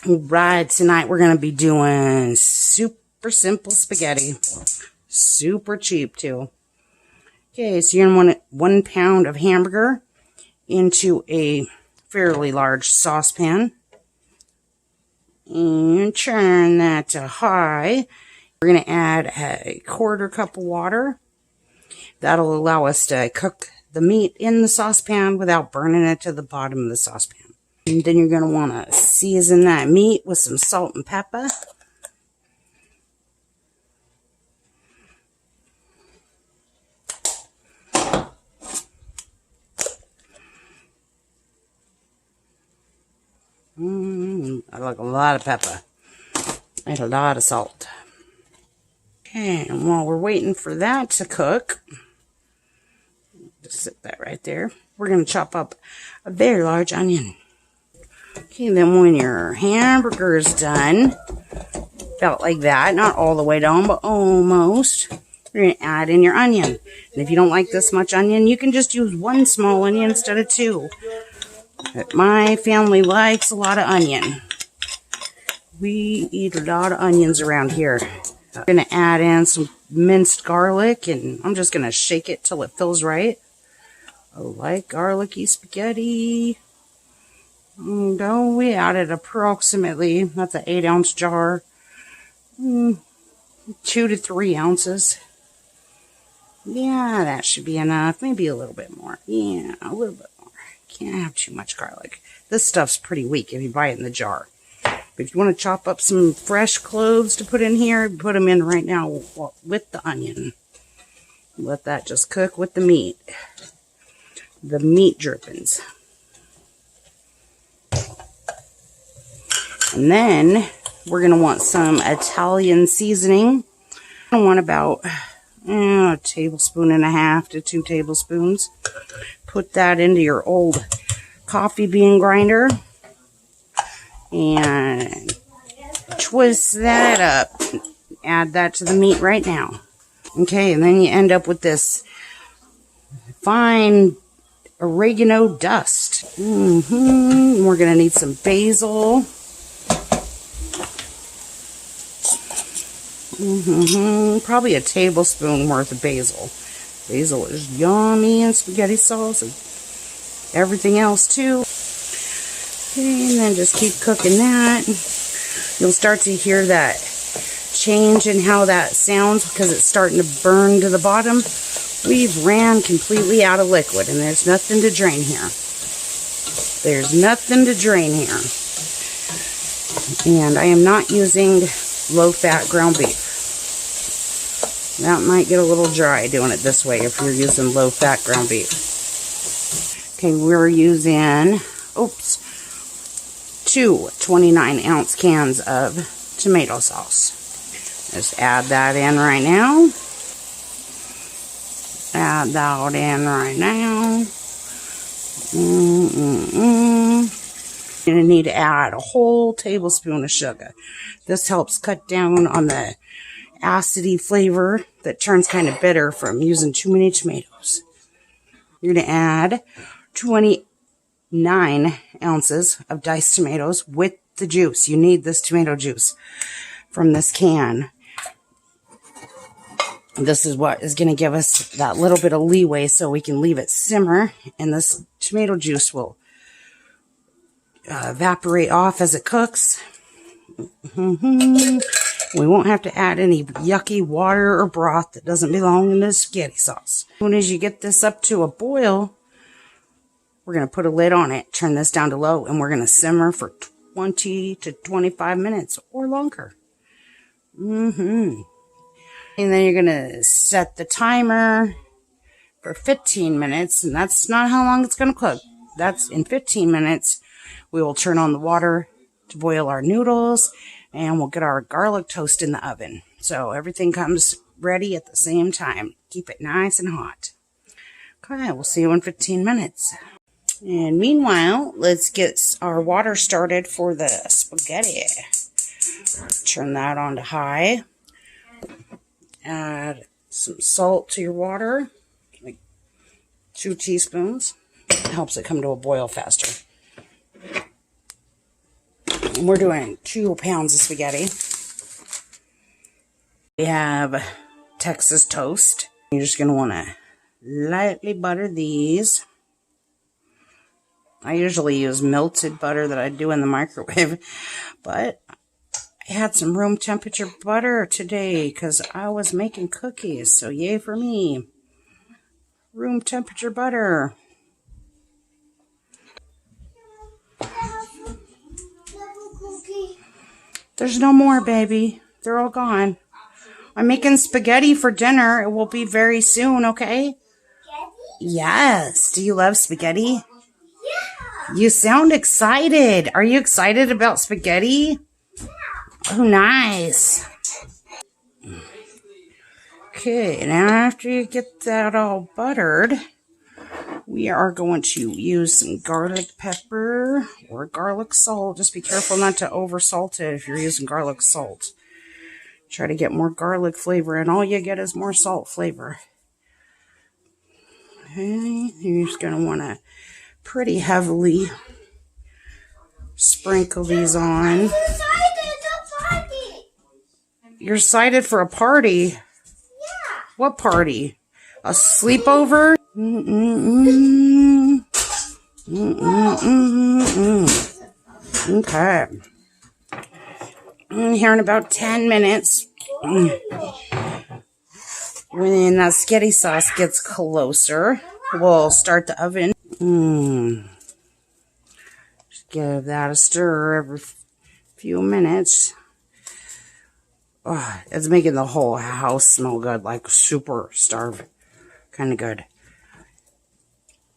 Right, tonight we're going to be doing super simple spaghetti. Super cheap, too. Okay, so you're going to want 1 pound of hamburger into a fairly large saucepan. And turn that to high. We're going to add a 1/4 cup of water. That'll allow us to cook the meat in the saucepan without burning it to the bottom of the saucepan. And then you're going to want to season that meat with some salt and pepper. I like a lot of pepper and a lot of salt. Okay, and while we're waiting for that to cook, just sit that right there, we're going to chop up a very large onion. Okay, then when your hamburger is done, about like that, not all the way down, but almost, you're going to add in your onion. And if you don't like this much onion, you can just use 1 small onion instead of 2. But my family likes a lot of onion. We eat a lot of onions around here. I'm going to add in some minced garlic, and I'm just going to shake it till it feels right. I like garlicky spaghetti. We added approximately, that's an 8-ounce jar, 2 to 3 ounces. Yeah, that should be enough. Maybe a little bit more. Yeah, a little bit more. Can't have too much garlic. This stuff's pretty weak if you buy it in the jar. But if you want to chop up some fresh cloves to put in here, put them in right now with the onion. Let that just cook with the meat. The meat drippings. And then we're going to want some Italian seasoning. I want about 1.5 tablespoons to 2 tablespoons. Put that into your old coffee bean grinder. And twist that up. Add that to the meat right now. Okay, and then you end up with this fine oregano dust. We're going to need some basil. Probably a tablespoon worth of basil. Basil is yummy in spaghetti sauce and everything else too. Okay, and then just keep cooking that. You'll start to hear that change in how that sounds because it's starting to burn to the bottom. We've ran completely out of liquid and there's nothing to drain here. There's nothing to drain here. And I am not using low-fat ground beef. That might get a little dry doing it this way if you're using low-fat ground beef. Okay, we're using, 2 29-ounce cans of tomato sauce. Just add that in right now. Add that in right now. You're going to need to add a whole tablespoon of sugar. This helps cut down on the acidy flavor that turns kind of bitter from using too many tomatoes. You're going to add 29 ounces of diced tomatoes with the juice. You need this tomato juice from this can. This is what is going to give us that little bit of leeway so we can leave it simmer, and this tomato juice will evaporate off as it cooks. We won't have to add any yucky water or broth that doesn't belong in the spaghetti sauce. As soon as you get this up to a boil, we're going to put a lid on it, turn this down to low, and we're going to simmer for 20 to 25 minutes or longer. And then you're going to set the timer for 15 minutes, and that's not how long it's going to cook. That's in 15 minutes. We will turn on the water to boil our noodles, and we'll get our garlic toast in the oven. So everything comes ready at the same time. Keep it nice and hot. Okay, we'll see you in 15 minutes. And meanwhile, let's get our water started for the spaghetti. Turn that on to high. Add some salt to your water, like 2 teaspoons. It helps it come to a boil faster. We're doing 2 pounds of spaghetti. We have Texas toast. You're just going to want to lightly butter these. I usually use melted butter that I do in the microwave, but I had some room temperature butter today because I was making cookies, so yay for me. Room temperature butter. There's no more, baby. They're all gone. I'm making spaghetti for dinner. It will be very soon, okay? Yes. Do you love spaghetti? Yeah. You sound excited. Are you excited about spaghetti? Oh, nice. Okay, now after you get that all buttered, we are going to use some garlic pepper or garlic salt. Just be careful not to over salt it if you're using garlic salt. Try to get more garlic flavor, and all you get is more salt flavor. Okay, you're just going to want to pretty heavily sprinkle these on. You're excited for a party? Yeah. What party? A sleepover? Okay. Here in about 10 minutes, when that spaghetti sauce gets closer, we'll start the oven. Just give that a stir every few minutes. Oh, it's making the whole house smell good, like super starved. Kind of good.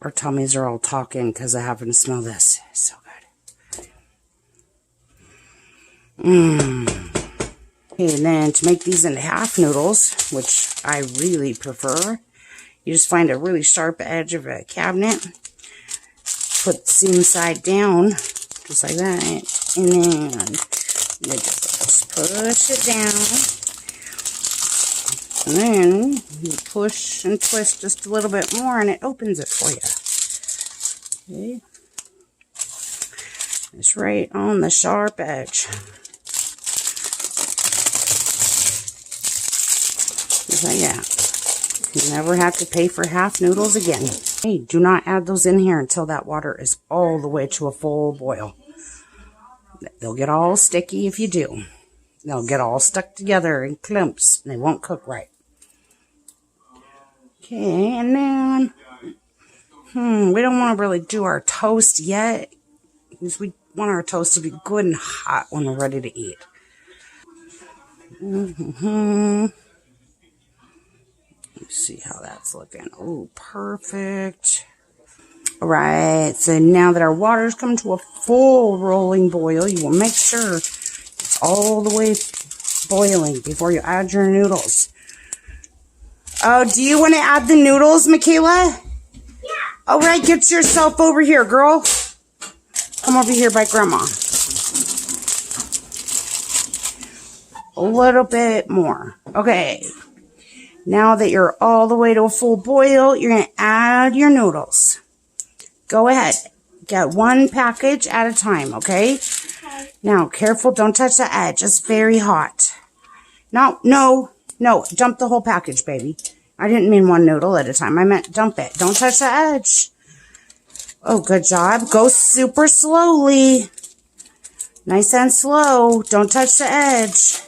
Our tummies are all talking because I happen to smell this. It's so good. Okay, and then to make these into half noodles, which I really prefer, you just find a really sharp edge of a cabinet, put the seam side down, just like that, and then you just push it down, and then you push and twist just a little bit more, and it opens it for you. Okay, it's right on the sharp edge. Just like that. You never have to pay for half noodles again. Hey, do not add those in here until that water is all the way to a full boil. They'll get all sticky if you do. They'll get all stuck together in clumps, and they won't cook right. Okay, and then, we don't want to really do our toast yet, because we want our toast to be good and hot when we're ready to eat. Let's see how that's looking. Oh, perfect. All right, so now that our water's come to a full rolling boil, you will make sure it's all the way boiling before you add your noodles. Oh, do you want to add the noodles, Michaela? Yeah. All right, get yourself over here, girl. Come over here by Grandma. A little bit more. Okay. Now that you're all the way to a full boil, you're going to add your noodles. Go ahead. Get one package at a time, okay? Okay. Now, careful. Don't touch the edge. It's very hot. No. Dump the whole package, baby. I didn't mean one noodle at a time. I meant dump it. Don't touch the edge. Oh, good job. Go super slowly. Nice and slow. Don't touch the edge.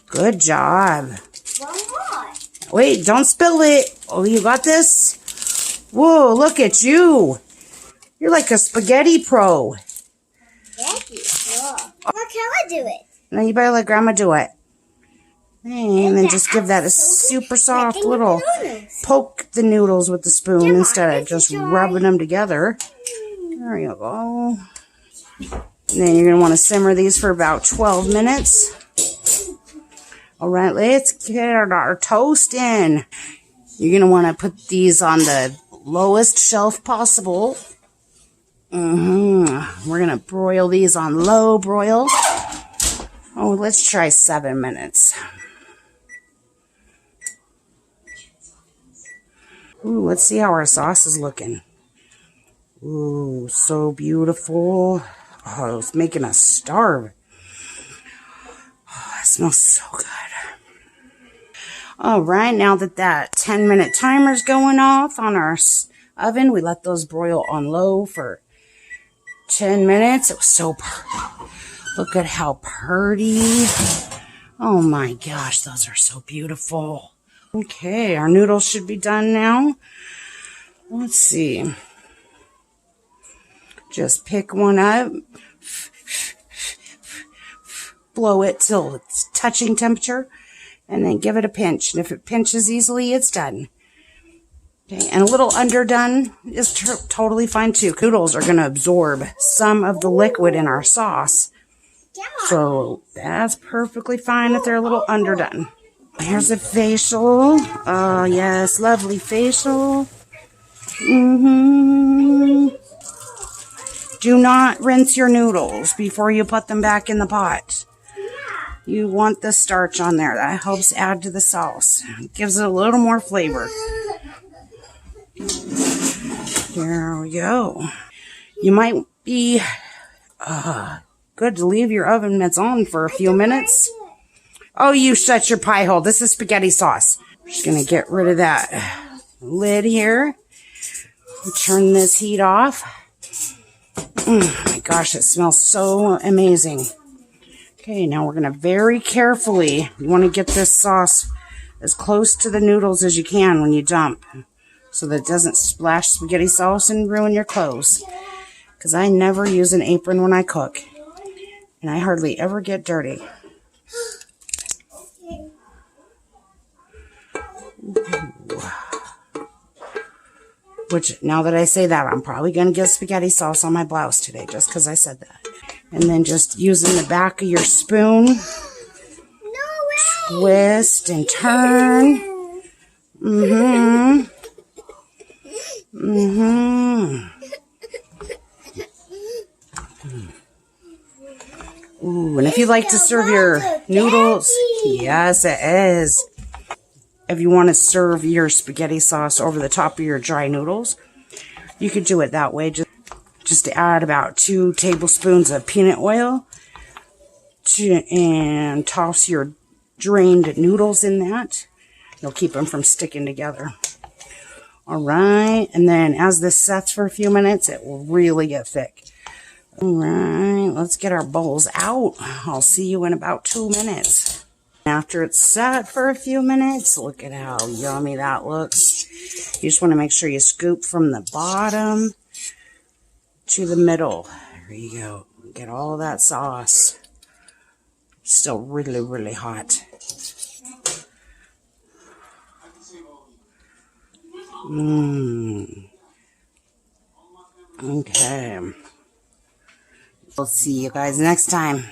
Good job. One more. Wait, don't spill it. Oh, you got this? Whoa, look at you. You're like a spaghetti pro. Spaghetti pro. How can I do it? Now you better let Grandma do it. And then just give that a super soft little poke the noodles with the spoon instead of just rubbing them together. There you go. And then you're going to want to simmer these for about 12 minutes. All right, let's get our toast in. You're going to want to put these on the lowest shelf possible. We're going to broil these on low broil. Oh, let's try 7 minutes. Ooh, let's see how our sauce is looking. Ooh, so beautiful. Oh, it's making us starve. Oh, it smells so good. All right, now that 10-minute timer's going off on our oven, we let those broil on low for 10 minutes. It was so look at how pretty. Oh my gosh, those are so beautiful. Okay, our noodles should be done now. Let's see. Just pick one up, blow it till it's touching temperature, and then give it a pinch. And if it pinches easily, it's done. Okay, and a little underdone is totally fine too. Noodles are going to absorb some of the liquid in our sauce. So that's perfectly fine if they're a little underdone. Here's a facial. Oh, yes, lovely facial. Do not rinse your noodles before you put them back in the pot. You want the starch on there. That helps add to the sauce. It gives it a little more flavor. There we go. You might be good to leave your oven mitts on for a few minutes. Oh, you shut your pie hole. This is spaghetti sauce. I'm just going to get rid of that lid here. Turn this heat off. Oh my gosh, it smells so amazing. Okay, now we're going to very carefully, you want to get this sauce as close to the noodles as you can when you dump, so that it doesn't splash spaghetti sauce and ruin your clothes. Because I never use an apron when I cook, and I hardly ever get dirty. Which, now that I say that, I'm probably going to get spaghetti sauce on my blouse today, just because I said that. And then just using the back of your spoon, twist and turn. Ooh, and if you like to serve your noodles, yes, it is. If you want to serve your spaghetti sauce over the top of your dry noodles, you could do it that way. Just add about 2 tablespoons of peanut oil and toss your drained noodles in that. It'll keep them from sticking together. All right, and then as this sets for a few minutes, it will really get thick. All right, let's get our bowls out. I'll see you in about 2 minutes. After it's set for a few minutes, look at how yummy that looks. You just want to make sure you scoop from the bottom to the middle. There you go. Get all that sauce. Still really, really hot. Okay. We'll see you guys next time.